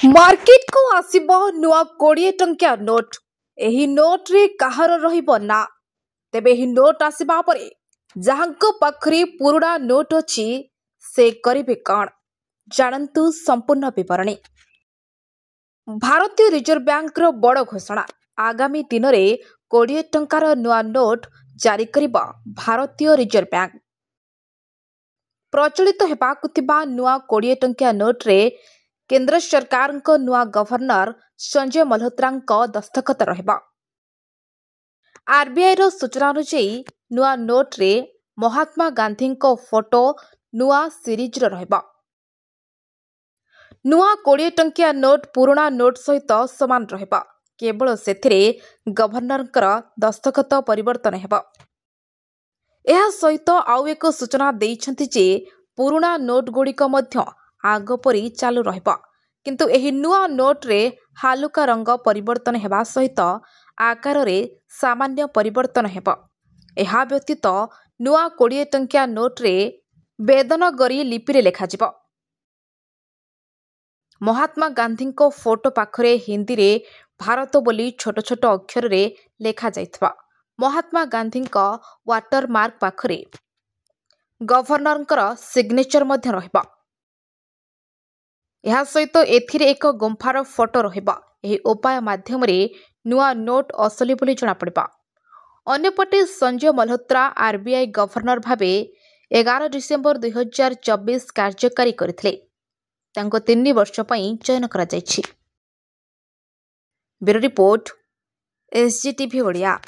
Market को आसिबो नुआ 20 टंकिया नोट। एही नोट रे कहार रहिबो ना। तेबे एही नोट आसिबा परे जहांको पाखरी पुरुडा नोट अछि से करिबे कण जानन्तु संपूर्ण विवरणी। भारतीय रिजर्व बैंक रो बड़ घोषणा। आगामी दिन रे 20 टंकार नुआ नोट जारी करिबो भारतीय रिजर्व बैंक। प्रचलित हेबाकु थिबा नुआ 20 टंकिया नोट रे केंद्र सरकार को नुआ गवर्नर संजय मल्होत्रा दस्तखत रहिबा। आरबीआई रो सूचना अनुसार नुआ नोट रे महात्मा गांधी को फोटो नुआ सीरीज रो रहिबा। नुआ 20 टंकिया नोट पुराना नोट सहित समान रहिबा। केवल सेथिरे गवर्नर दस्तखत परिवर्तन हेबा। एहा सहित आउ एक सूचना देइछन्ति जे पुराना नोट गुड़िक मध्य आग परी चालू रहिबा। किंतु एही नुआ नोट रे हालुका रंग परिवर्तन हेबा सहित आकार रे सामान्य परिवर्तन हेबा। एहा व्यतीत नुआ 20 टंकिया नोट रे बेदनगरी लिपि रे लेखा जिवो। महात्मा गांधी को फोटो पाखरे हिंदी रे भारत बोली छोट छोट अक्षर रे लेखा जाइथबा। महात्मा गांधी को वाटर मार्क पाखरे गवर्नर सिग्नेचर मध्य रहिबा। यह सहित एथिरे एक गुंफार फोटो रहिबा। एही उपाय माध्यम रे नुआ नोट असली बोली जଣା पड़िबा। अन्यपटे संजय मल्होत्रा आरबीआई गवर्नर भाबे 11 डिसेंबर 2024 कार्यकारी करथिले। तांको 3 वर्ष पई चयन करा जायछि। Bureau report SGTV Odia.